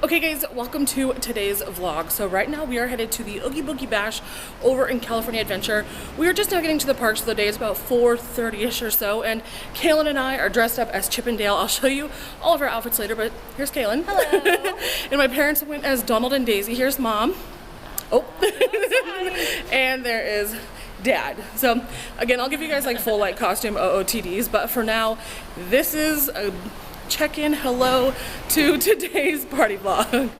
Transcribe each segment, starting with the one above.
Okay guys, welcome to today's vlog. So right now we are headed to the Oogie Boogie Bash over in California Adventure. We are just now getting to the park, so the day is about 4:30ish or so, and Kaylin and I are dressed up as Chip and Dale. I'll show you all of our outfits later, but here's Kaylin. Hello. And my parents went as Donald and Daisy. Here's Mom. Oh. And there is Dad. So again, I'll give you guys like full like costume OOTDs, but for now, this is a check-in hello to today's party vlog.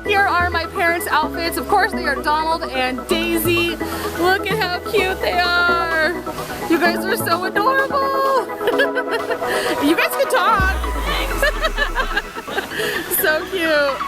Here are my parents' outfits. Of course, they are Donald and Daisy. Look at how cute they are. You guys are so adorable. You guys can talk. So cute.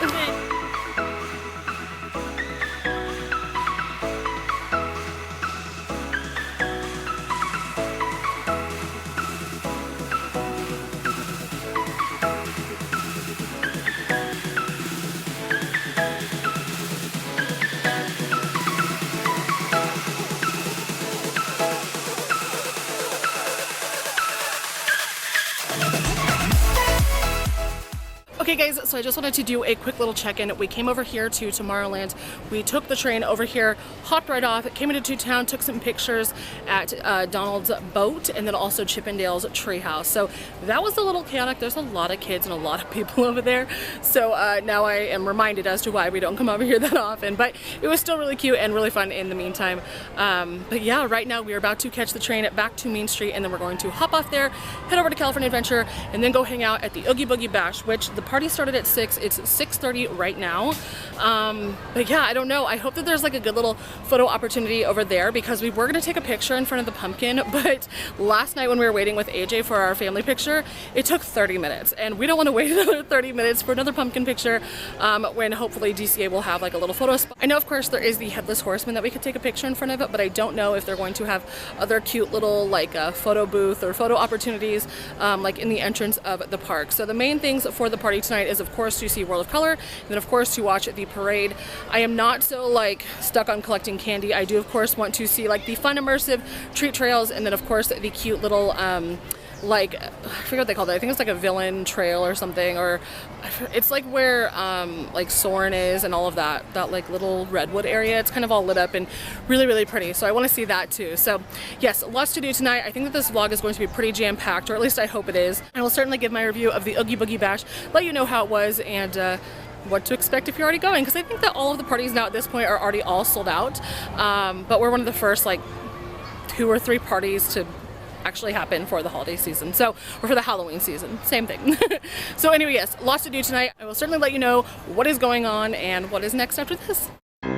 Okay guys, so I just wanted to do a quick little check-in. We came over here to Tomorrowland. We took the train over here, hopped right off, came into town, took some pictures at Donald's boat, and then also Chip and Dale's treehouse. So that was a little chaotic. There's a lot of kids and a lot of people over there. So now I am reminded as to why we don't come over here that often. But it was still really cute and really fun in the meantime. But yeah, right now we are about to catch the train back to Main Street, and then we're going to hop off there, head over to California Adventure, and then go hang out at the Oogie Boogie Bash, which the party started at 6. It's 6:30 right now. But yeah, I don't know. I hope that there's like a good little photo opportunity over there, because we were gonna take a picture in front of the pumpkin, but last night when we were waiting with AJ for our family picture, it took 30 minutes, and we don't want to wait another 30 minutes for another pumpkin picture when hopefully DCA will have like a little photo spot. I know of course there is the Headless Horseman that we could take a picture in front of it, but I don't know if they're going to have other cute little like photo booth or photo opportunities like in the entrance of the park. So the main things for the party tonight is of course to see World of Color, and then of course to watch the parade. I am not so like stuck on collecting candy. I do of course want to see like the fun immersive treat trails, and then of course the cute little like I forget what they call it. I think it's like a villain trail or something, or it's like where like Soren is and all of that like little redwood area. It's kind of all lit up and really pretty, so I want to see that too. So yes, lots to do tonight. I think that this vlog is going to be pretty jam-packed, or at least I hope it is. I will certainly give my review of the Oogie Boogie Bash, let you know how it was, and what to expect if you're already going, because I think that all of the parties now at this point are already all sold out, but we're one of the first like 2 or 3 parties to actually happen for the holiday season, so, or for the Halloween season, same thing. So anyway, yes, lots to do tonight. I will certainly let you know what is going on and what is next after this. So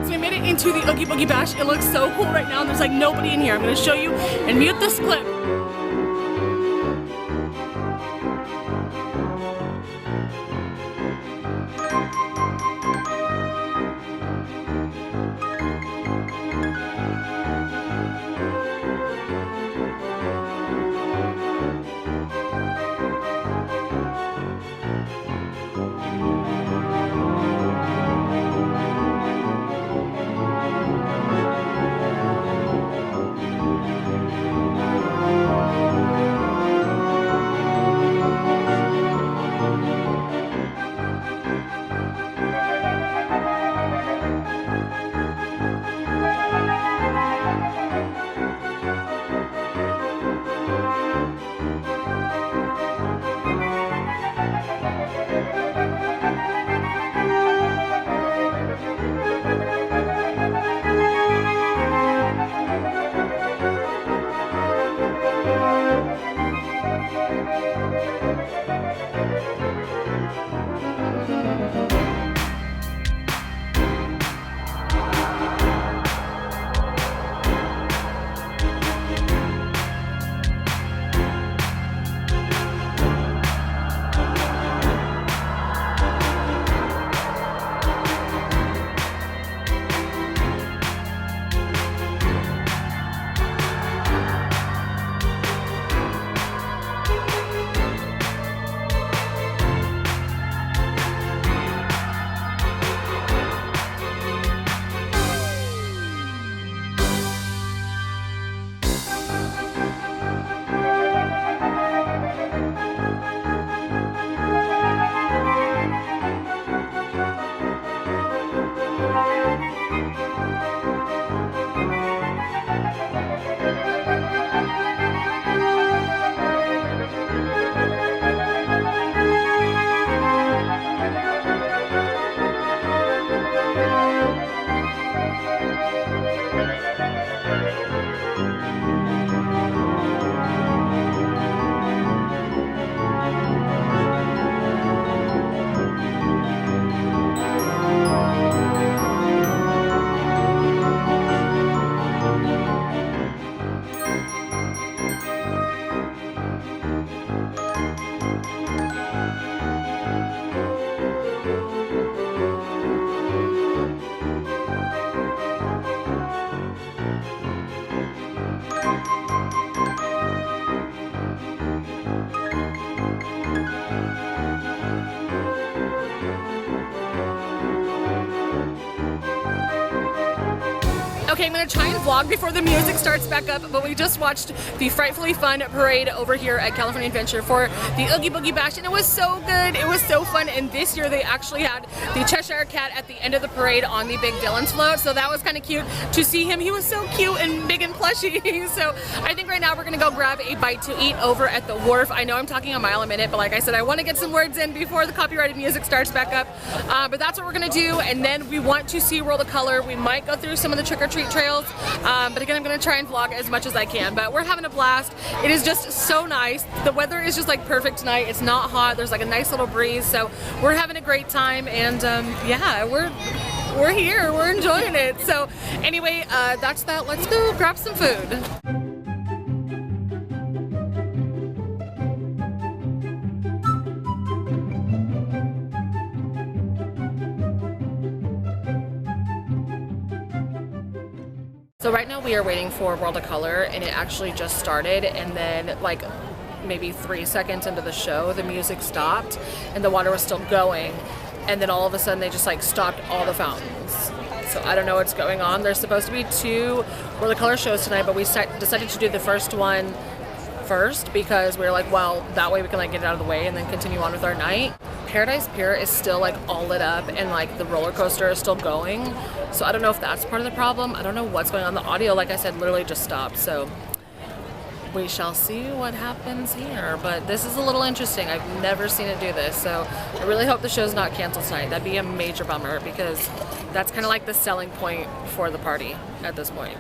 we made it into the Oogie Boogie Bash. It looks so cool right now, and there's like nobody in here. I'm going to show you and mute this clip. Okay, I'm gonna try and vlog before the music starts back up, but we just watched the Frightfully Fun parade over here at California Adventure for the Oogie Boogie Bash, and it was so good, it was so fun, and this year they actually had the Cheshire Cat at the end of the parade on the big villains float, so that was kind of cute to see him. He was so cute and big and plushy, so I think right now we're gonna go grab a bite to eat over at the wharf. I know I'm talking a mile a minute, but like I said, I want to get some words in before the copyrighted music starts back up, but that's what we're gonna do, and then we want to see World of Color. We might go through some of the trick-or-treat trails, but again, I'm gonna try and vlog as much as I can, but we're having a blast. It is just so nice. The weather is just like perfect tonight. It's not hot. There's like a nice little breeze, so we're having a great time, and yeah, we're here. We're enjoying it. So anyway, that's that. Let's go grab some food. So right now we are waiting for World of Color, and it actually just started, and then like maybe 3 seconds into the show the music stopped and the water was still going, and then all of a sudden they just like stopped all the fountains. So I don't know what's going on. There's supposed to be 2 World of Color shows tonight, but we decided to do the first one first because we were like, well, that way we can like get it out of the way and then continue on with our night. Paradise Pier is still like all lit up, and like the roller coaster is still going, so I don't know if that's part of the problem. I don't know what's going on. The audio, like I said, literally just stopped, so we shall see what happens here. But this is a little interesting. I've never seen it do this, so I really hope the show's not canceled tonight. That'd be a major bummer because that's kind of like the selling point for the party at this point.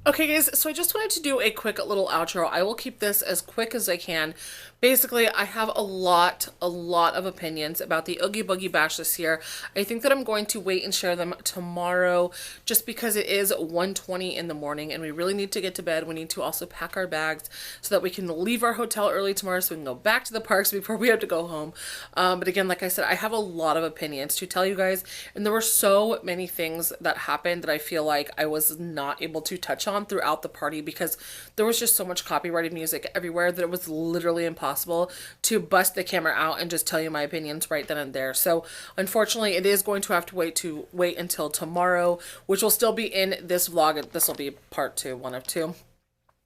Okay guys, so I just wanted to do a quick little outro. I will keep this as quick as I can. Basically, I have a lot of opinions about the Oogie Boogie Bash this year. I think that I'm going to wait and share them tomorrow just because it is 1:20 in the morning and we really need to get to bed. We need to also pack our bags so that we can leave our hotel early tomorrow so we can go back to the parks before we have to go home. But again, like I said, I have a lot of opinions to tell you guys, and there were so many things that happened that I feel like I was not able to touch on throughout the party because there was just so much copyrighted music everywhere that it was literally impossible to bust the camera out and just tell you my opinions right then and there. So unfortunately, it is going to have to wait until tomorrow, which will still be in this vlog. This will be part 2, one of 2.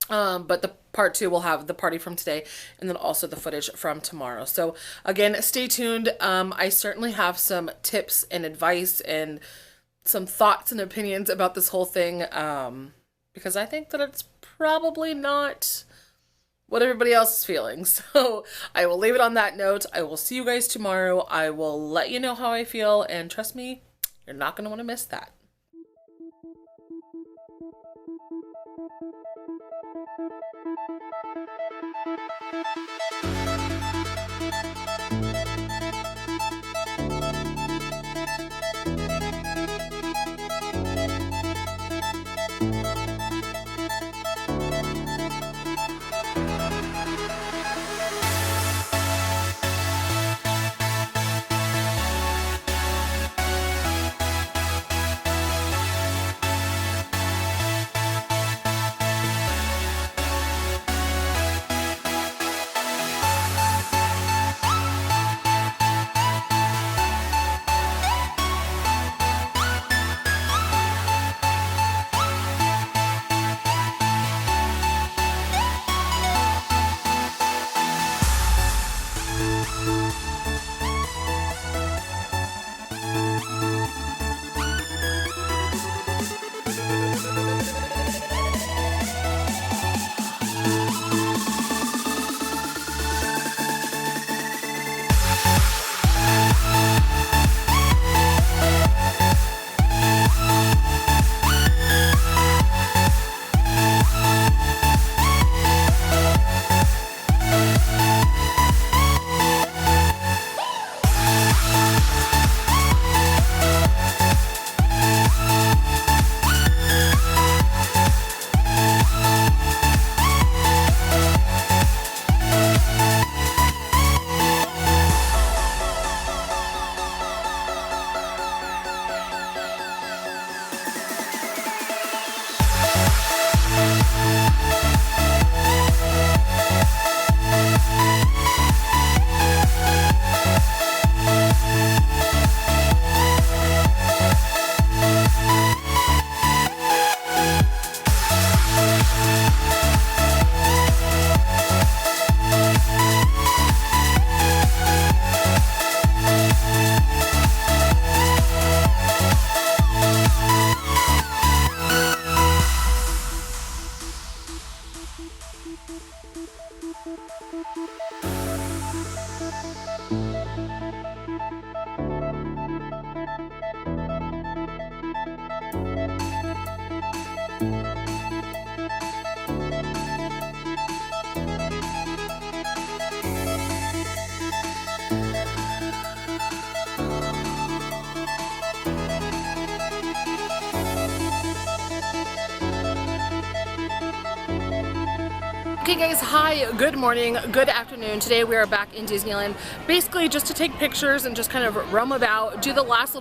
But the part 2 will have the party from today and then also the footage from tomorrow. So again, stay tuned. I certainly have some tips and advice and some thoughts and opinions about this whole thing, because I think that it's probably not what everybody else is feeling. So I will leave it on that note. I will see you guys tomorrow. I will let you know how I feel, and trust me, you're not going to want to miss that. Okay guys, hi, good morning, good afternoon. Today we are back in Disneyland, basically just to take pictures and just kind of roam about, do the last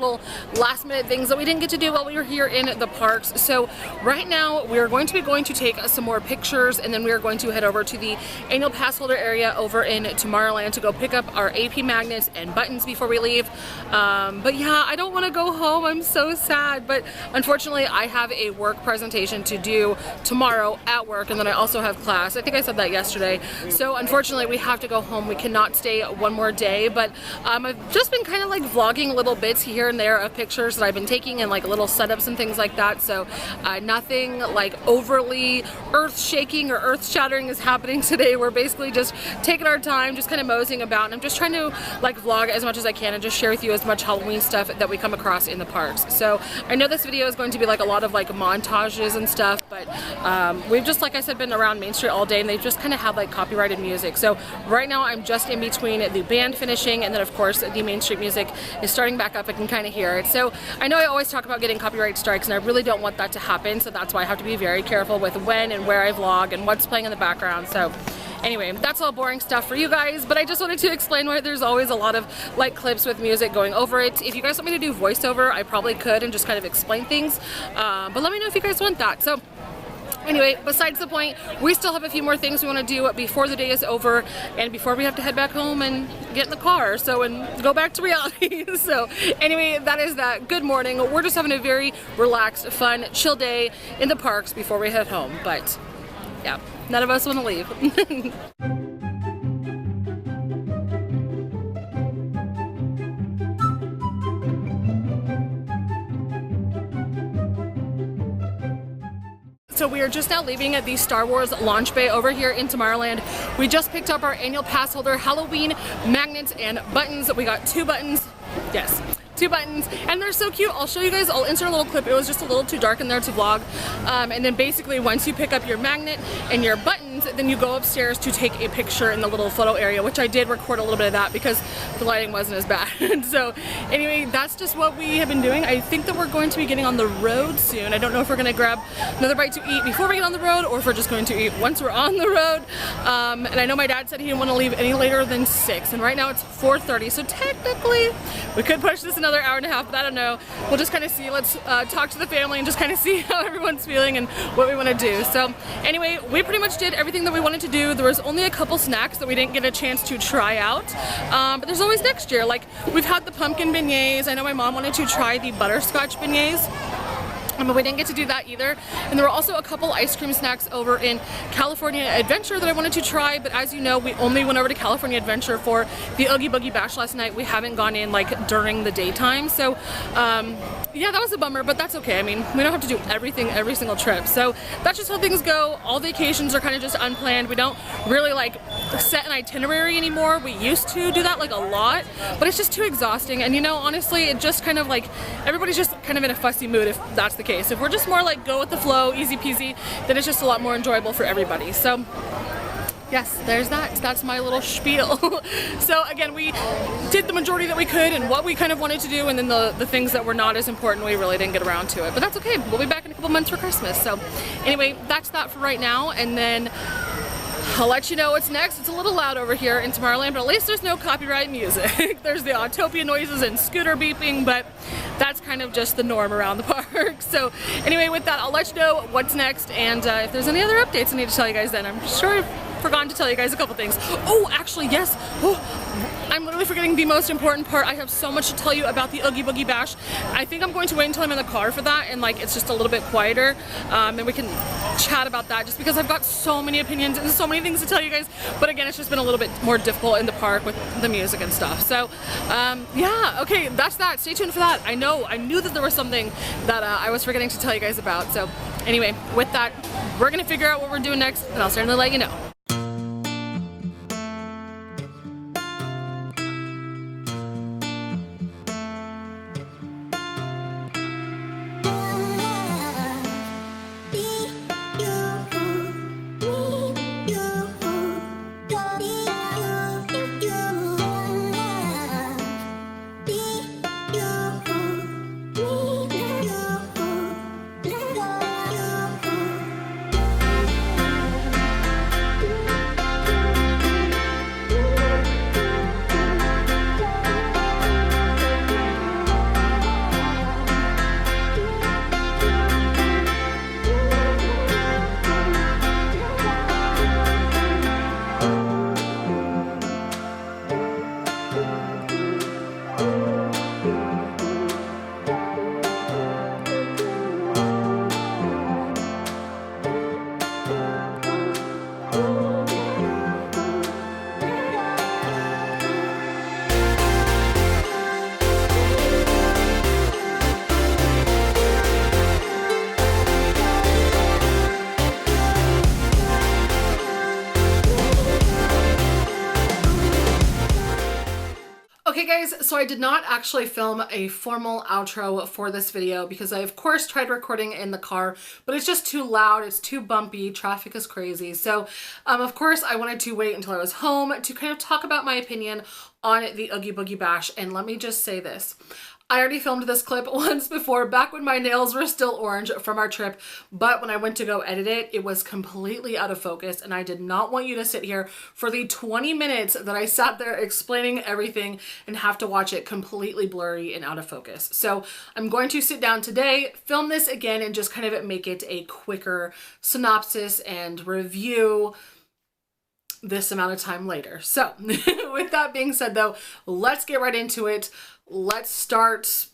minute things that we didn't get to do while we were here in the parks. So right now we are going to take some more pictures, and then we are going to head over to the annual pass holder area over in Tomorrowland to go pick up our AP magnets and buttons before we leave. But yeah, I don't want to go home, I'm so sad, but unfortunately I have a work presentation to do tomorrow at work, and then I also have class. I think I said that yesterday. So unfortunately we have to go home. We cannot stay one more day, but I've just been kind of like vlogging little bits here and there of pictures that I've been taking and like little setups and things like that. So nothing like overly earth-shaking or earth-shattering is happening today. We're basically just taking our time, just kind of moseying about, and I'm just trying to like vlog as much as I can and just share with you as much Halloween stuff that we come across in the parks. So I know this video is going to be like a lot of like montages and stuff, but we've just, like I said, been around Main Street all day, and they just kind of have like copyrighted music. So right now I'm just in between the band finishing, and then of course the Main Street music is starting back up. I can kind of hear it. So I know I always talk about getting copyright strikes, and I really don't want that to happen, so that's why I have to be very careful with when and where I vlog and what's playing in the background. So anyway, that's all boring stuff for you guys, but I just wanted to explain why there's always a lot of like clips with music going over it. If you guys want me to do voiceover, I probably could and just kind of explain things, but let me know if you guys want that. So anyway, besides the point, we still have a few more things we want to do before the day is over and before we have to head back home and get in the car, and go back to reality. So anyway, that is that. Good morning. We're just having a very relaxed, fun, chill day in the parks before we head home, but yeah, none of us want to leave. So we are just now leaving at the Star Wars launch bay over here in Tomorrowland. We just picked up our annual pass holder Halloween magnets and buttons. We got 2 buttons. Yes, 2 buttons, and they're so cute. I'll show you guys. I'll insert a little clip. It was just a little too dark in there to vlog. And then basically once you pick up your magnet and your buttons, then you go upstairs to take a picture in the little photo area, which I did record a little bit of that because the lighting wasn't as bad. So anyway, that's just what we have been doing. I think that we're going to be getting on the road soon. I don't know if we're going to grab another bite to eat before we get on the road, or if we're just going to eat once we're on the road. And I know my dad said he didn't want to leave any later than 6, and right now it's 4:30, so technically we could push this another hour and a half, but I don't know. We'll just kind of see. Let's talk to the family and just kind of see how everyone's feeling and what we want to do. So anyway, we pretty much did everything that we wanted to do. There was only a couple snacks that we didn't get a chance to try out, but there's always next year. Like, we've had the pumpkin beignets. I know my mom wanted to try the butterscotch beignets, but we didn't get to do that either. And there were also a couple ice cream snacks over in California Adventure that I wanted to try, but as you know, we only went over to California Adventure for the Oogie Boogie Bash last night. We haven't gone in like during the daytime, so yeah, that was a bummer, but that's okay. I mean, we don't have to do everything every single trip, so that's just how things go. All vacations are kind of just unplanned. We don't really like set an itinerary anymore. We used to do that like a lot, but it's just too exhausting, and you know, honestly, it just kind of like, everybody's just kind of in a fussy mood if that's the case. If we're just more like go with the flow, easy peasy, then it's just a lot more enjoyable for everybody. So yes, there's that. That's my little spiel. So again, we did the majority that we could and what we kind of wanted to do, and then the things that were not as important, we really didn't get around to it. But that's okay. We'll be back in a couple months for Christmas. So anyway, that's that for right now, and then I'll let you know what's next. It's a little loud over here in Tomorrowland, but at least there's no copyright music. There's the Autopia noises and scooter beeping, but that's kind of just the norm around the park. So anyway, with that, I'll let you know what's next, and if there's any other updates I need to tell you guys, then I'm sure I've forgotten to tell you guys a couple things. Oh, actually, yes. Oh, I'm literally forgetting the most important part. I have so much to tell you about the Oogie Boogie Bash. I think I'm going to wait until I'm in the car for that, and like it's just a little bit quieter, and we can chat about that, just because I've got so many opinions and so many things to tell you guys. But again, it's just been a little bit more difficult in the park with the music and stuff. So yeah, okay, that's that. Stay tuned for that. I knew that there was something that I was forgetting to tell you guys about. So anyway, with that, we're gonna figure out what we're doing next, and I'll certainly let you know. Hey guys, so I did not actually film a formal outro for this video because I of course tried recording in the car, but it's just too loud, it's too bumpy, traffic is crazy. So of course I wanted to wait until I was home to kind of talk about my opinion on the Oogie Boogie Bash. And let me just say this. I already filmed this clip once before, back when my nails were still orange from our trip, but when I went to go edit it, it was completely out of focus, and I did not want you to sit here for the 20 minutes that I sat there explaining everything and have to watch it completely blurry and out of focus. So I'm going to sit down today, film this again, and just kind of make it a quicker synopsis and review this amount of time later. So with that being said though, let's get right into it. Let's start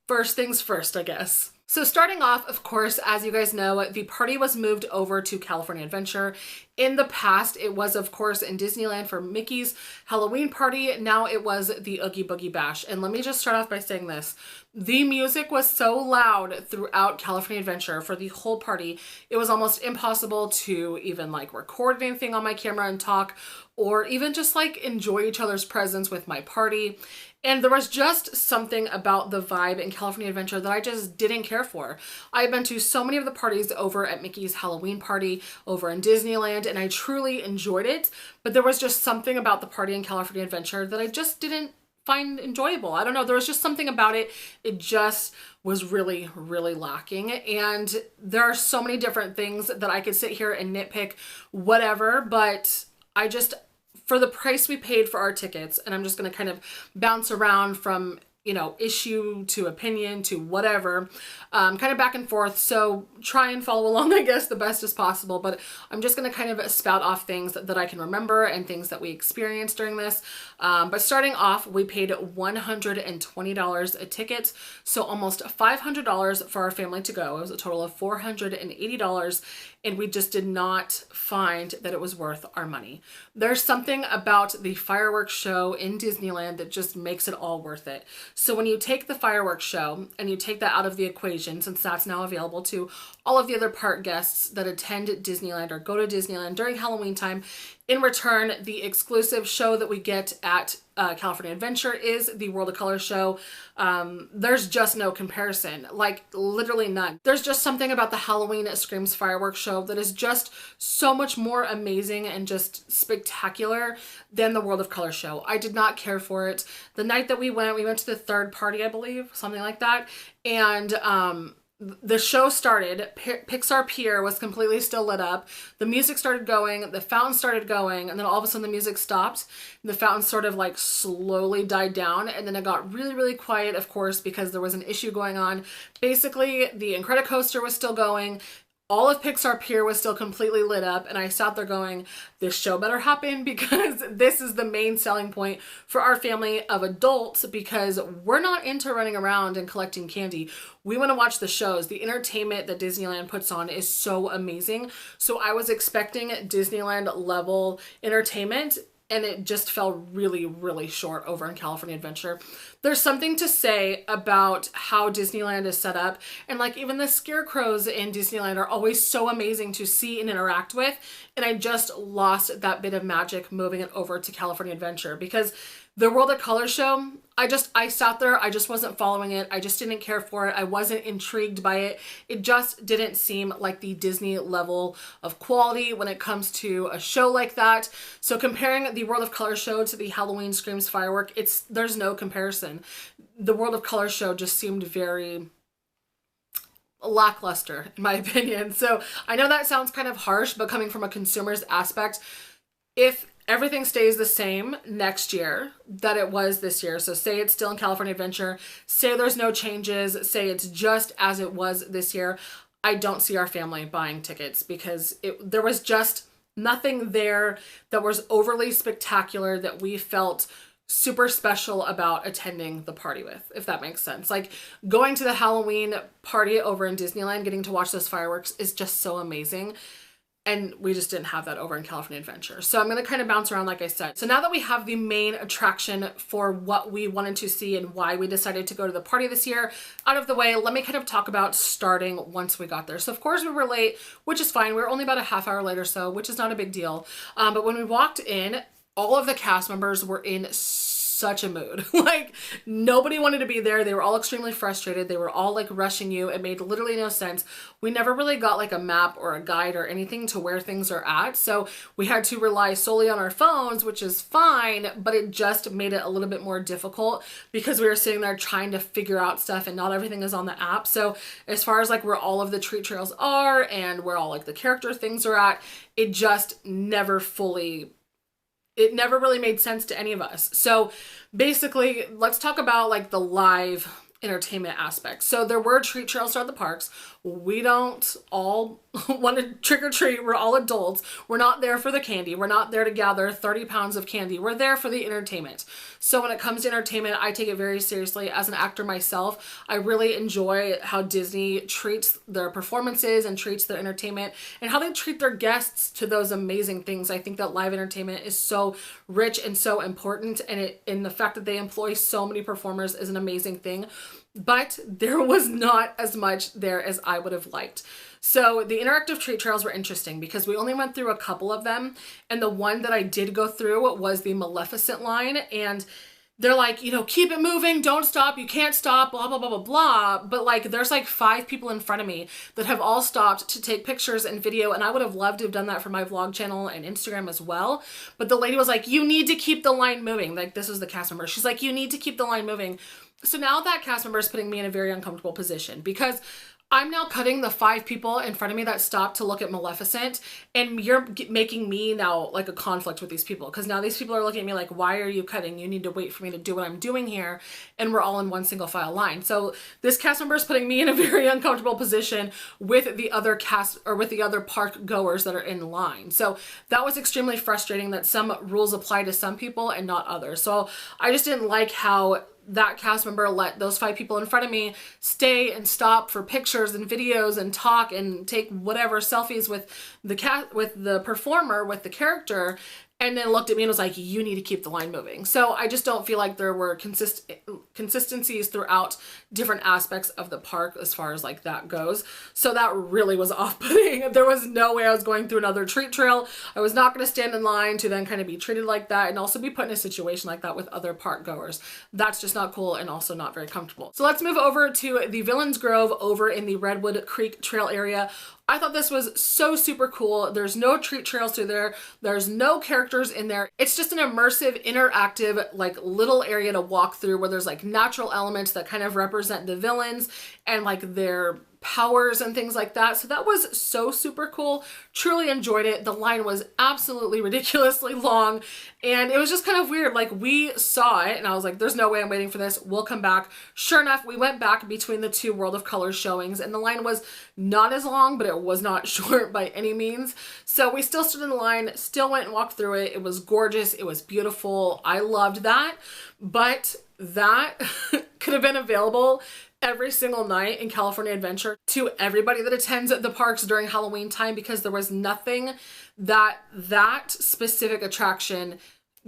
first things first, I guess. So starting off, of course, as you guys know, the party was moved over to California Adventure. In the past, it was, of course, in Disneyland for Mickey's Halloween party. Now it was the Oogie Boogie Bash. And let me just start off by saying this. The music was so loud throughout California Adventure for the whole party, it was almost impossible to even like record anything on my camera and talk, or even just like enjoy each other's presence with my party. And there was just something about the vibe in California Adventure that I just didn't care for. I've been to so many of the parties over at Mickey's Halloween party over in Disneyland, and I truly enjoyed it. But there was just something about the party in California Adventure that I just didn't find enjoyable. I don't know. There was just something about it. It just was really, really lacking. And there are so many different things that I could sit here and nitpick, whatever, but I just, for the price we paid for our tickets, and I'm just going to kind of bounce around from, you know, issue to opinion to whatever, kind of back and forth. So try and follow along, I guess, the best as possible. But I'm just going to kind of spout off things that I can remember and things that we experienced during this. But starting off, we paid $120 a ticket. So almost $500 for our family to go. It was a total of $480. And we just did not find that it was worth our money. There's something about the fireworks show in Disneyland that just makes it all worth it. So when you take the fireworks show and you take that out of the equation, since that's now available to all of the other park guests that attend Disneyland or go to Disneyland during Halloween time, in return, the exclusive show that we get at California Adventure is the World of Color show. There's just no comparison, like literally none. There's just something about the Halloween Screams fireworks show that is just so much more amazing and just spectacular than the World of Color show. I did not care for it. The night that we went to the third party, I believe, something like that. And the show started, Pixar Pier was completely still lit up, the music started going, the fountain started going, and then all of a sudden the music stopped, the fountain sort of like slowly died down, and then it got really, really quiet, of course, because there was an issue going on. Basically, the Incredicoaster was still going, all of Pixar Pier was still completely lit up, and I sat there going, this show better happen, because this is the main selling point for our family of adults, because we're not into running around and collecting candy. We want to watch the shows. The entertainment that Disneyland puts on is so amazing. So I was expecting Disneyland level entertainment, and it just fell really, really short over in California Adventure. There's something to say about how Disneyland is set up, and like even the scarecrows in Disneyland are always so amazing to see and interact with, and I just lost that bit of magic moving it over to California Adventure, because the World of Color show, I sat there, I just wasn't following it. I just didn't care for it. I wasn't intrigued by it. It just didn't seem like the Disney level of quality when it comes to a show like that. So comparing the World of Color show to the Halloween Screams firework, there's no comparison. The World of Color show just seemed very lackluster, in my opinion. So I know that sounds kind of harsh, but coming from a consumer's aspect, if everything stays the same next year that it was this year, so say it's still in California Adventure, say there's no changes, say it's just as it was this year, I don't see our family buying tickets, because there was just nothing there that was overly spectacular that we felt super special about attending the party with, if that makes sense. Like going to the Halloween party over in Disneyland, getting to watch those fireworks is just so amazing. And we just didn't have that over in California Adventure. So I'm going to kind of bounce around, like I said. So now that we have the main attraction for what we wanted to see and why we decided to go to the party this year out of the way, let me kind of talk about starting once we got there. So of course we were late, which is fine. We were only about a half hour late or so, which is not a big deal. But when we walked in, all of the cast members were in such a mood. Like nobody wanted to be there. They were all extremely frustrated. They were all like rushing you. It made literally no sense. We never really got like a map or a guide or anything to where things are at. So we had to rely solely on our phones, which is fine, but it just made it a little bit more difficult because we were sitting there trying to figure out stuff and not everything is on the app. So as far as like where all of the treat trails are and where all like the character things are at, it just never really made sense to any of us. So basically, let's talk about like the live entertainment aspect. So there were treat trails throughout the parks. We don't all want to trick or treat. We're all adults. We're not there for the candy. We're not there to gather 30 pounds of candy. We're there for the entertainment. So when it comes to entertainment, I take it very seriously. As an actor myself, I really enjoy how Disney treats their performances and treats their entertainment and how they treat their guests to those amazing things. I think that live entertainment is so rich and so important, and the fact that they employ so many performers is an amazing thing. But there was not as much there as I would have liked. So the interactive treat trails were interesting because we only went through a couple of them. And the one that I did go through was the Maleficent line. And they're like, you know, keep it moving, don't stop, you can't stop, blah, blah, blah, blah, blah. But like, there's like 5 people in front of me that have all stopped to take pictures and video. And I would have loved to have done that for my vlog channel and Instagram as well. But the lady was like, you need to keep the line moving. Like, this was the cast member. She's like, you need to keep the line moving. So now that cast member is putting me in a very uncomfortable position because I'm now cutting the 5 people in front of me that stopped to look at Maleficent, and you're making me now like a conflict with these people because now these people are looking at me like, why are you cutting? You need to wait for me to do what I'm doing here, and we're all in one single file line. So this cast member is putting me in a very uncomfortable position with the other cast or with the other park goers that are in line. So that was extremely frustrating that some rules apply to some people and not others. So I just didn't like how that cast member let those 5 people in front of me stay and stop for pictures and videos and talk and take whatever selfies with the performer, with the character, and then looked at me and was like, you need to keep the line moving. So I just don't feel like there were consistencies throughout different aspects of the park as far as like that goes. So that really was off-putting. There was no way I was going through another treat trail. I was not going to stand in line to then kind of be treated like that and also be put in a situation like that with other park goers. That's just not cool and also not very comfortable. So let's move over to the Villains Grove over in the Redwood Creek Trail area. I thought this was so super cool. There's no treat trails through there. There's no characters in there. It's just an immersive, interactive, like little area to walk through where there's like natural elements that kind of represent the villains and like their powers and things like that. So that was so super cool. Truly enjoyed it. The line was absolutely ridiculously long and it was just kind of weird. Like we saw it and I was like, there's no way I'm waiting for this. We'll come back. Sure enough, we went back between the 2 World of Color showings and the line was not as long, but it was not short by any means. So we still stood in the line, still went and walked through it. It was gorgeous. It was beautiful. I loved that, but that could have been available every single night in California Adventure to everybody that attends the parks during Halloween time because there was nothing that specific attraction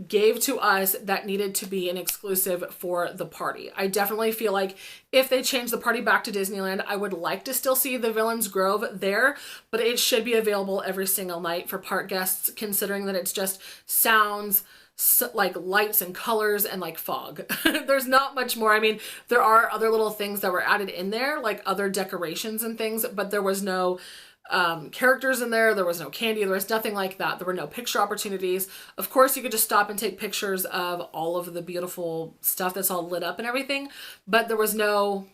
gave to us that needed to be an exclusive for the party. I definitely feel like if they change the party back to Disneyland, I would like to still see the Villains Grove there, but it should be available every single night for park guests considering that it's just sounds, like lights and colors and like fog. There's not much more. I mean, there are other little things that were added in there, like other decorations and things, but there was no characters in there. There was no candy. There was nothing like that. There were no picture opportunities. Of course, you could just stop and take pictures of all of the beautiful stuff that's all lit up and everything, but there was no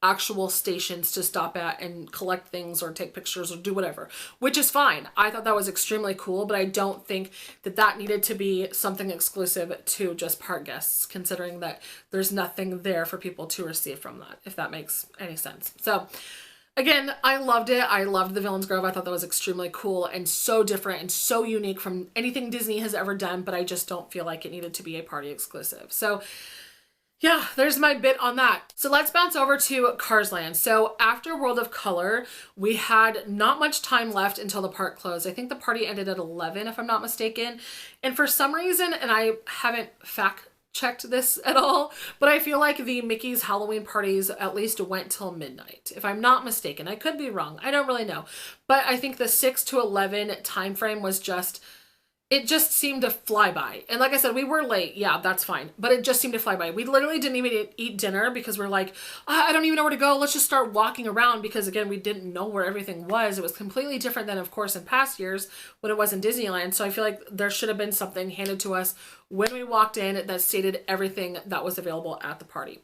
actual stations to stop at and collect things or take pictures or do whatever, which is fine. I thought that was extremely cool, but I don't think that that needed to be something exclusive to just park guests, considering that there's nothing there for people to receive from that, if that makes any sense. So again, I loved it. I loved the Villains Grove. I thought that was extremely cool and so different and so unique from anything Disney has ever done, but I just don't feel like it needed to be a party exclusive. So yeah, there's my bit on that. So let's bounce over to Cars Land. So after World of Color, we had not much time left until the park closed. I think the party ended at 11, if I'm not mistaken. And for some reason, and I haven't fact-checked this at all, but I feel like the Mickey's Halloween parties at least went till midnight, if I'm not mistaken. I could be wrong. I don't really know. But I think the 6 to 11 time frame was just it just seemed to fly by. And like I said, we were late. Yeah, that's fine. But it just seemed to fly by. We literally didn't even eat dinner because we're like, I don't even know where to go. Let's just start walking around because, again, we didn't know where everything was. It was completely different than, of course, in past years when it was in Disneyland. So I feel like there should have been something handed to us when we walked in that stated everything that was available at the party.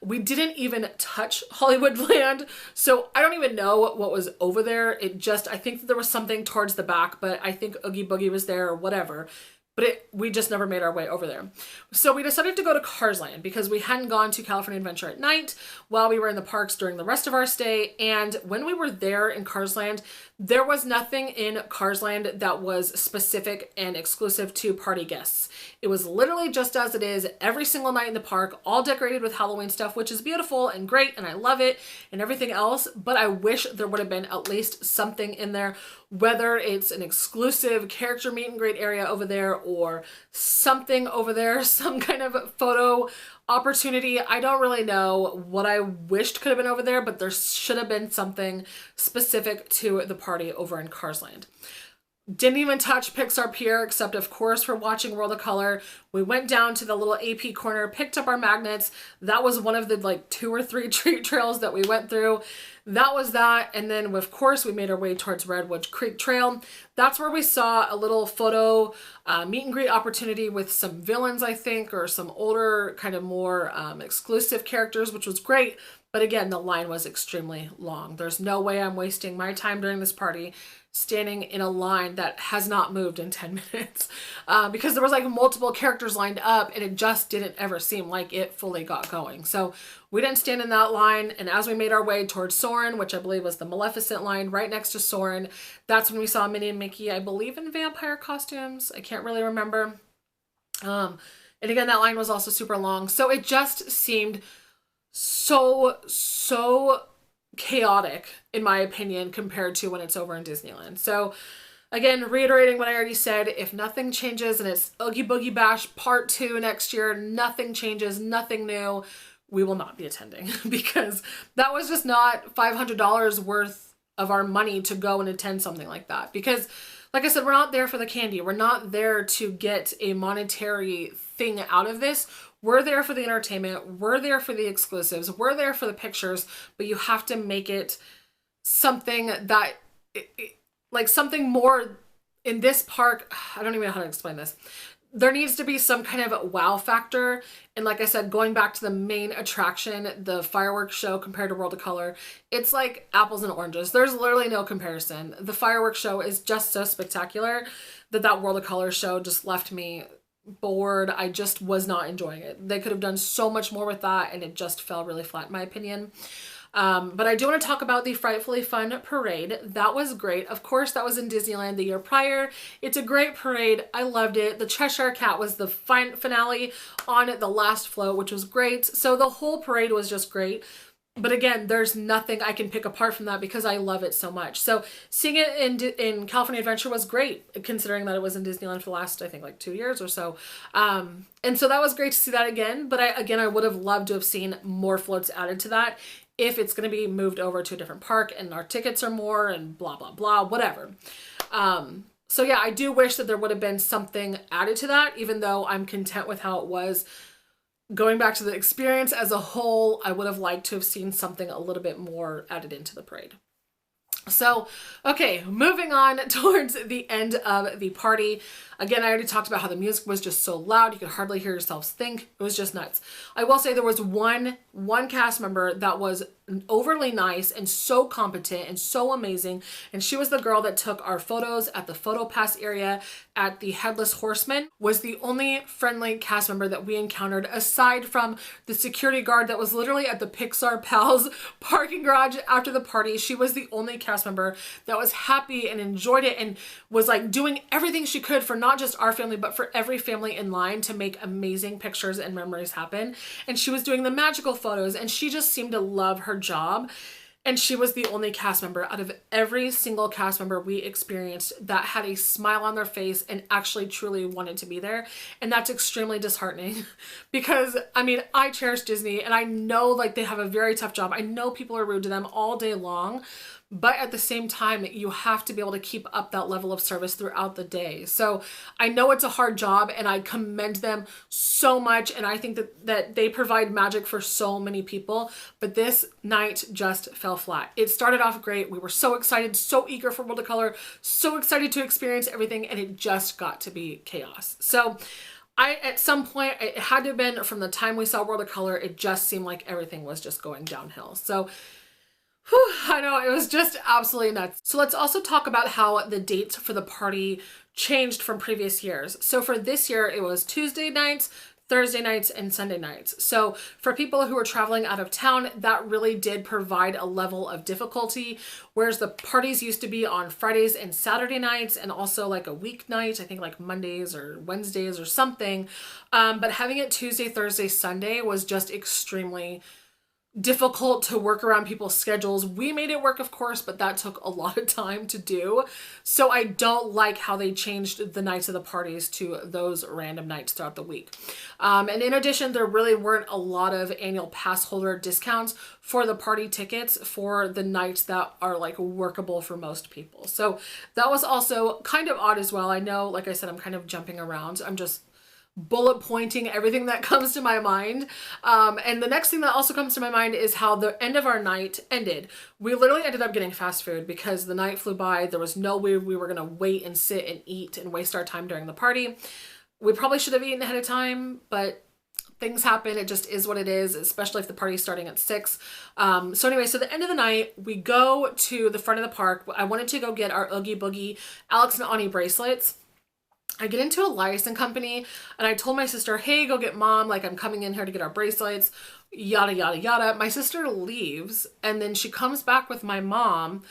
We didn't even touch Hollywoodland, so I don't even know what was over there. It just, I think that there was something towards the back, but I think Oogie Boogie was there or whatever. But we just never made our way over there. So we decided to go to Cars Land because we hadn't gone to California Adventure at night while we were in the parks during the rest of our stay. And when we were there in Cars Land, there was nothing in Cars Land that was specific and exclusive to party guests. It was literally just as it is every single night in the park, all decorated with Halloween stuff, which is beautiful and great, and I love it and everything else. But I wish there would have been at least something in there, whether it's an exclusive character meet and greet area over there or something over there, some kind of photo opportunity. I don't really know what I wished could have been over there, but there should have been something specific to the party over in Cars Land. Didn't even touch Pixar Pier, except of course for watching World of Color. We went down to the little AP corner, picked up our magnets. That was one of the like 2 or 3 treat trails that we went through. That was that. And then of course we made our way towards Redwood Creek Trail. That's where we saw a little photo meet and greet opportunity with some villains, I think, or some older kind of more exclusive characters, which was great. But again, the line was extremely long. There's no way I'm wasting my time during this party standing in a line that has not moved in 10 minutes because there was like multiple characters lined up and it just didn't ever seem like it fully got going. So we didn't stand in that line. And as we made our way towards Soarin', which I believe was the Maleficent line right next to Soarin', that's when we saw Minnie and Mickey, I believe in vampire costumes. I can't really remember. And again, that line was also super long. So it just seemed so chaotic, in my opinion, compared to when it's over in Disneyland. So again, reiterating what I already said, if nothing changes and it's Oogie Boogie Bash Part 2 next year, nothing changes, nothing new, we will not be attending because that was just not $500 worth of our money to go and attend something like that. Because like I said, we're not there for the candy. We're not there to get a monetary thing out of this. We're there for the entertainment. We're there for the exclusives. We're there for the pictures, but you have to make it something that, like something more in this park. I don't even know how to explain this. There needs to be some kind of wow factor. And like I said, going back to the main attraction, the fireworks show compared to World of Color, it's like apples and oranges. There's literally no comparison. The fireworks show is just so spectacular that World of Color show just left me bored. I just was not enjoying it. They could have done so much more with that and it just fell really flat in my opinion. But I do want to talk about the Frightfully Fun parade. That was great. Of course, that was in Disneyland the year prior. It's a great parade. I loved it. The Cheshire Cat was the finale on the last float, which was great. So the whole parade was just great. But again, there's nothing I can pick apart from that because I love it so much. So seeing it in California Adventure was great, considering that it was in Disneyland for the last, I think, like 2 years or so. And so that was great to see that again. But I would have loved to have seen more floats added to that if it's going to be moved over to a different park and our tickets are more and blah, blah, blah, whatever. So yeah, I do wish that there would have been something added to that, even though I'm content with how it was. Going back to the experience as a whole, I would have liked to have seen something a little bit more added into the parade. So, okay, moving on towards the end of the party. Again, I already talked about how the music was just so loud, you could hardly hear yourselves think. It was just nuts. I will say there was one cast member that was overly nice and so competent and so amazing. And she was the girl that took our photos at the photo pass area at the Headless Horseman, was the only friendly cast member that we encountered aside from the security guard that was literally at the Pixar Pals parking garage after the party. She was the only cast member that was happy and enjoyed it and was like doing everything she could for not just our family, but for every family in line to make amazing pictures and memories happen. And she was doing the magical photos and she just seemed to love her job. And she was the only cast member out of every single cast member we experienced that had a smile on their face and actually truly wanted to be there. And that's extremely disheartening because, I mean, I cherish Disney and I know like they have a very tough job. I know people are rude to them all day long, but at the same time, you have to be able to keep up that level of service throughout the day. So I know it's a hard job, and I commend them so much, and I think that they provide magic for so many people, but this night just fell flat. It started off great. We were so excited, so eager for World of Color, so excited to experience everything, and it just got to be chaos. So at some point, it had to have been from the time we saw World of Color, it just seemed like everything was just going downhill. So whew, I know, it was just absolutely nuts. So let's also talk about how the dates for the party changed from previous years. So for this year, it was Tuesday nights, Thursday nights, and Sunday nights. So for people who are traveling out of town, that really did provide a level of difficulty, whereas the parties used to be on Fridays and Saturday nights, and also like a weeknight, I think like Mondays or Wednesdays or something. But having it Tuesday, Thursday, Sunday was just extremely difficult to work around people's schedules. We made it work, of course, but that took a lot of time to do. So I don't like how they changed the nights of the parties to those random nights throughout the week. And in addition, there really weren't a lot of annual pass holder discounts for the party tickets for the nights that are like workable for most people. So that was also kind of odd as well. I know, like I said, I'm kind of jumping around. I'm just bullet pointing everything that comes to my mind. And the next thing that also comes to my mind is how the end of our night ended. We literally ended up getting fast food because the night flew by. There was no way we were going to wait and sit and eat and waste our time during the party. We probably should have eaten ahead of time, but things happen. It just is what it is, especially if the party's starting at 6. So anyway, so the end of the night, we go to the front of the park. I wanted to go get our Oogie Boogie Alex and Ani bracelets. I get into a license company and I told my sister, hey, go get mom. Like, I'm coming in here to get our bracelets, yada, yada, yada. My sister leaves and then she comes back with my mom.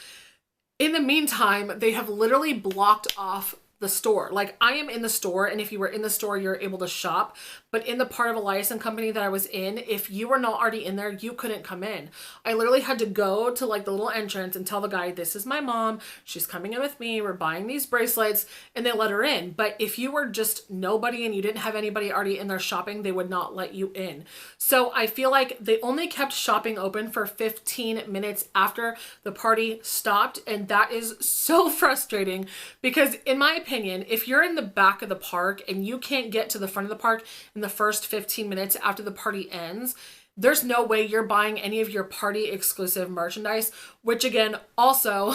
In the meantime, they have literally blocked off the store. Like, I am in the store, and if you were in the store, you're able to shop, but in the part of a license company that I was in, if you were not already in there, you couldn't come in. I literally had to go to like the little entrance and tell the guy, this is my mom, she's coming in with me, we're buying these bracelets, and they let her in. But if you were just nobody and you didn't have anybody already in there shopping, they would not let you in. So I feel like they only kept shopping open for 15 minutes after the party stopped, and that is so frustrating because, in my opinion, if you're in the back of the park and you can't get to the front of the park in the first 15 minutes after the party ends, there's no way you're buying any of your party exclusive merchandise, which again, also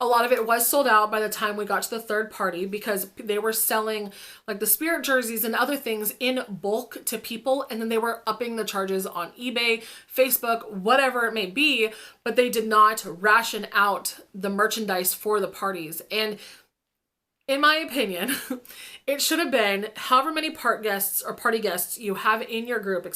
a lot of it was sold out by the time we got to the third party because they were selling like the spirit jerseys and other things in bulk to people. And then they were upping the charges on eBay, Facebook, whatever it may be, but they did not ration out the merchandise for the parties. And in my opinion, it should have been however many party guests you have in your group,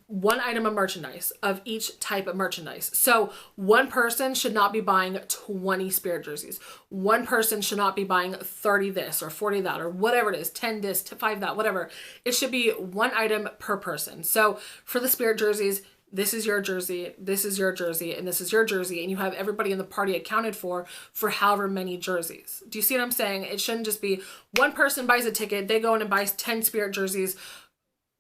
one item of merchandise of each type of merchandise. So one person should not be buying 20 spirit jerseys. One person should not be buying 30 this or 40 that or whatever it is, 10 this, 5 that, whatever. It should be one item per person. So for the spirit jerseys, this is your jersey, this is your jersey, and this is your jersey, and you have everybody in the party accounted for however many jerseys. Do you see what I'm saying? It shouldn't just be one person buys a ticket, they go in and buys 10 spirit jerseys,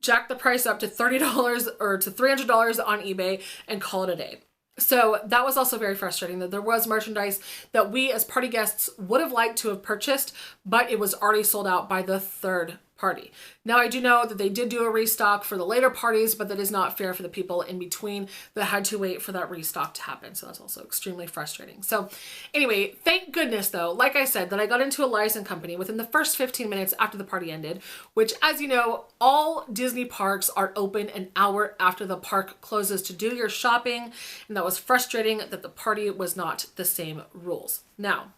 jack the price up to $30 or to $300 on eBay, and call it a day. So that was also very frustrating that there was merchandise that we as party guests would have liked to have purchased, but it was already sold out by the third party. Now, I do know that they did do a restock for the later parties, but that is not fair for the people in between that had to wait for that restock to happen. So that's also extremely frustrating. So anyway, thank goodness though, like I said, that I got into a license company within the first 15 minutes after the party ended, which, as you know, all Disney parks are open an hour after the park closes to do your shopping. And that was frustrating that the party was not the same rules. Now,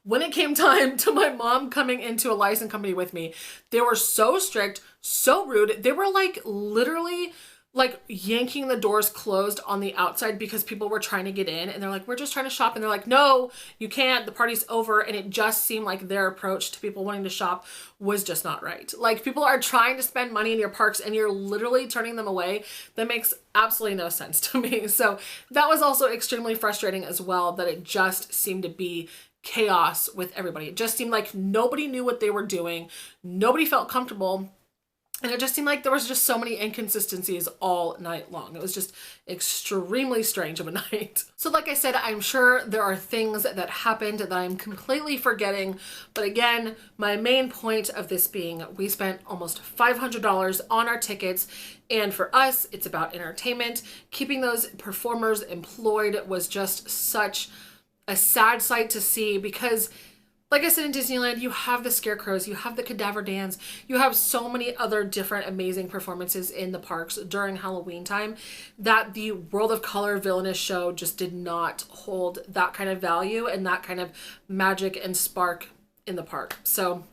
when it came time to my mom coming into a license company with me, they were so strict, so rude. They were like literally like yanking the doors closed on the outside because people were trying to get in, and they're like, we're just trying to shop. And they're like, no, you can't, the party's over. And it just seemed like their approach to people wanting to shop was just not right. Like, people are trying to spend money in your parks and you're literally turning them away. That makes absolutely no sense to me. So that was also extremely frustrating as well, that it just seemed to be chaos with everybody. It just seemed like nobody knew what they were doing. Nobody felt comfortable. And it just seemed like there was just so many inconsistencies all night long. It was just extremely strange of a night. So like I said, I'm sure there are things that happened that I'm completely forgetting. But again, my main point of this being we spent almost $500 on our tickets. And for us, it's about entertainment. Keeping those performers employed was just such a sad sight to see because like I said, in Disneyland, you have the scarecrows, you have the cadaver dance, you have so many other different amazing performances in the parks during Halloween time that the World of Color Villainous show just did not hold that kind of value and that kind of magic and spark in the park. So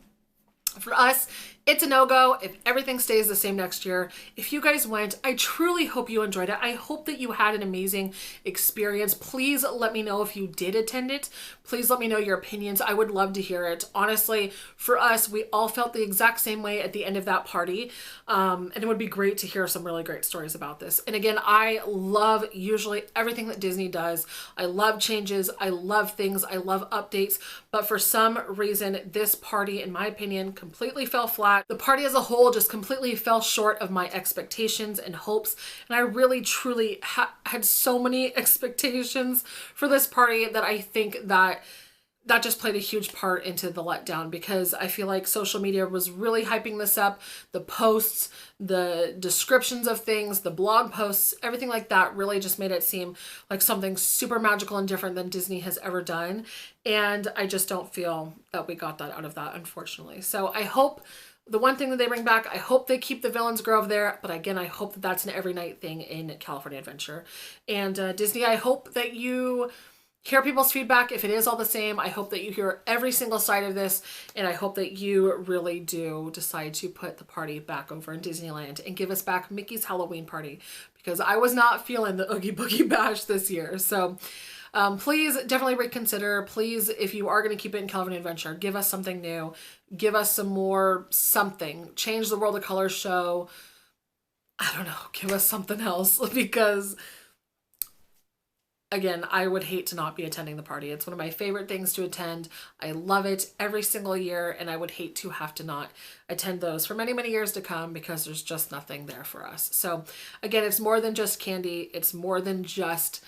for us, it's a no-go if everything stays the same next year. If you guys went, I truly hope you enjoyed it. I hope that you had an amazing experience. Please let me know if you did attend it. Please let me know your opinions. I would love to hear it. Honestly, for us, we all felt the exact same way at the end of that party. And it would be great to hear some really great stories about this. And again, I love usually everything that Disney does. I love changes. I love things. I love updates. But for some reason, this party, in my opinion, completely fell flat. The party as a whole just completely fell short of my expectations and hopes. And I really, truly had so many expectations for this party that I think that just played a huge part into the letdown because I feel like social media was really hyping this up. The posts, the descriptions of things, the blog posts, everything like that really just made it seem like something super magical and different than Disney has ever done. And I just don't feel that we got that out of that, unfortunately. So I hope the one thing that they bring back, I hope they keep the Villains Grove there. But again, I hope that that's an every night thing in California Adventure. And Disney, I hope that you hear people's feedback. If it is all the same, I hope that you hear every single side of this. And I hope that you really do decide to put the party back over in Disneyland and give us back Mickey's Halloween party because I was not feeling the Oogie Boogie Bash this year. So please definitely reconsider. Please, if you are going to keep it in California Adventure, give us something new. Give us some more something. Change the World of Color show. I don't know. Give us something else because again, I would hate to not be attending the party. It's one of my favorite things to attend. I love it every single year, and I would hate to have to not attend those for many, many years to come because there's just nothing there for us. So again, it's more than just candy. It's more than just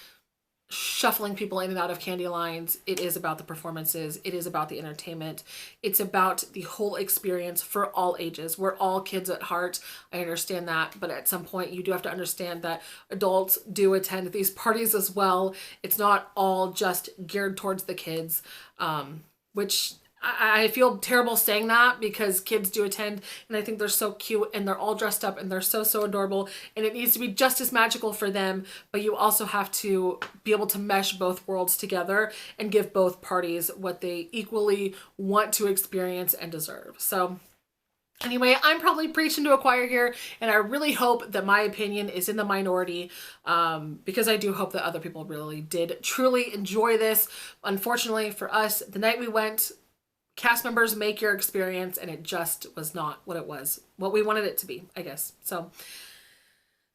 shuffling people in and out of candy lines. It is about the performances. It is about the entertainment. It's about the whole experience for all ages. We're all kids at heart. I understand that, but at some point you do have to understand that adults do attend these parties as well. It's not all just geared towards the kids, which I feel terrible saying that because kids do attend and I think they're so cute and they're all dressed up and they're so adorable and it needs to be just as magical for them, but you also have to be able to mesh both worlds together and give both parties what they equally want to experience and deserve. So anyway, I'm probably preaching to a choir here, and I really hope that my opinion is in the minority because I do hope that other people really did truly enjoy this. Unfortunately for us, the night we went, cast members make your experience, and it just was not what we wanted it to be, I guess. So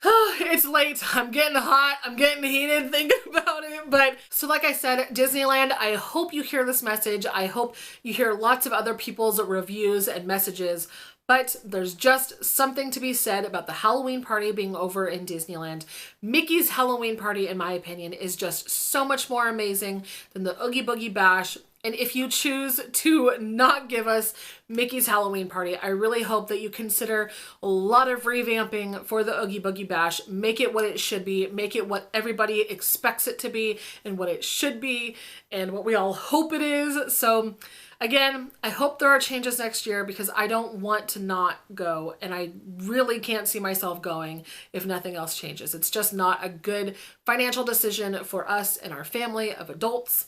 it's late. I'm getting hot. I'm getting heated thinking about it. But so like I said, Disneyland, I hope you hear this message. I hope you hear lots of other people's reviews and messages. But there's just something to be said about the Halloween party being over in Disneyland. Mickey's Halloween party, in my opinion, is just so much more amazing than the Oogie Boogie Bash. And if you choose to not give us Mickey's Halloween party, I really hope that you consider a lot of revamping for the Oogie Boogie Bash. Make it what it should be. Make it what everybody expects it to be and what it should be and what we all hope it is. So again, I hope there are changes next year because I don't want to not go, and I really can't see myself going if nothing else changes. It's just not a good financial decision for us and our family of adults.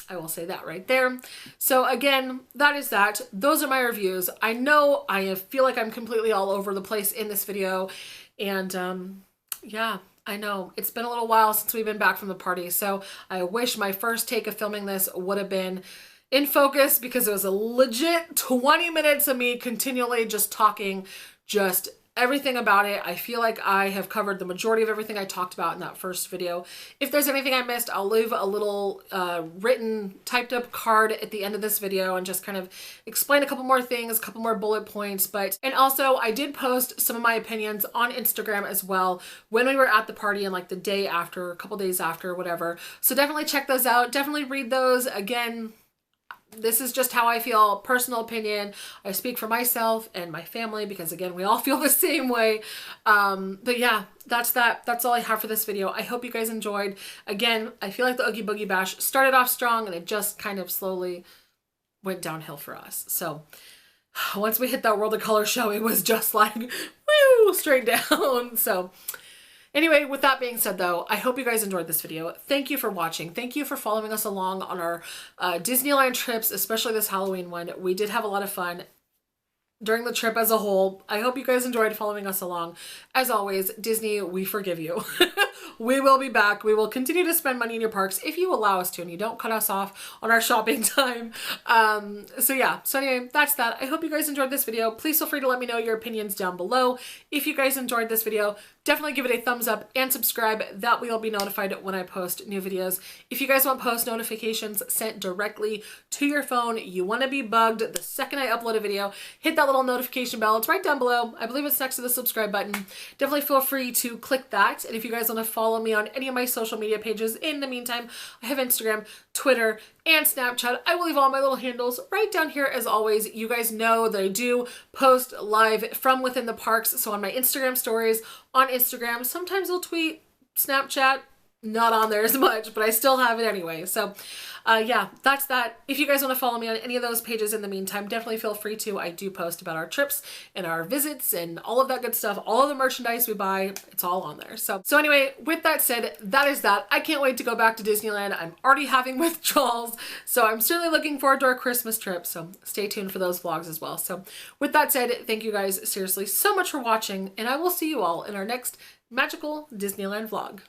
I will say that right there. So again, that is that. Those are my reviews. I know I feel like I'm completely all over the place in this video, and yeah, I know it's been a little while since we've been back from the party, so I wish my first take of filming this would have been in focus because it was a legit 20 minutes of me continually just talking just everything about it. I feel like I have covered the majority of everything I talked about in that first video. If there's anything I missed, I'll leave a little written, typed up card at the end of this video and just kind of explain a couple more things, a couple more bullet points. And also I did post some of my opinions on Instagram as well when we were at the party and like the day after, a couple days after, whatever. So definitely check those out. Definitely read those. Again, this is just how I feel, personal opinion. I speak for myself and my family because again, we all feel the same way. But yeah, that's that. That's all I have for this video. I hope you guys enjoyed. Again, I feel like the Oogie Boogie Bash started off strong and it just kind of slowly went downhill for us. So once we hit that World of Color show, it was just like, woo, straight down. So anyway, with that being said though, I hope you guys enjoyed this video. Thank you for watching. Thank you for following us along on our Disneyland trips, especially this Halloween one. We did have a lot of fun during the trip as a whole. I hope you guys enjoyed following us along. As always, Disney, we forgive you. We will be back. We will continue to spend money in your parks if you allow us to and you don't cut us off on our shopping time. So yeah, so anyway, that's that. I hope you guys enjoyed this video. Please feel free to let me know your opinions down below. If you guys enjoyed this video, definitely give it a thumbs up and subscribe. That way you'll be notified when I post new videos. If you guys want post notifications sent directly to your phone, you want to be bugged the second I upload a video, hit that little notification bell. It's right down below. I believe it's next to the subscribe button. Definitely feel free to click that. And if you guys want to follow me on any of my social media pages, in the meantime, I have Instagram, Twitter, and Snapchat. I will leave all my little handles right down here as always. You guys know that I do post live from within the parks. So on my Instagram stories, on Instagram, sometimes I'll tweet, Snapchat, not on there as much, but I still have it anyway. So yeah, that's that. If you guys want to follow me on any of those pages in the meantime, definitely feel free to. I do post about our trips and our visits and all of that good stuff. All of the merchandise we buy, it's all on there. So anyway, with that said, that is that. I can't wait to go back to Disneyland. I'm already having withdrawals, so I'm certainly looking forward to our Christmas trip. So stay tuned for those vlogs as well. So with that said, thank you guys seriously so much for watching, and I will see you all in our next magical Disneyland vlog.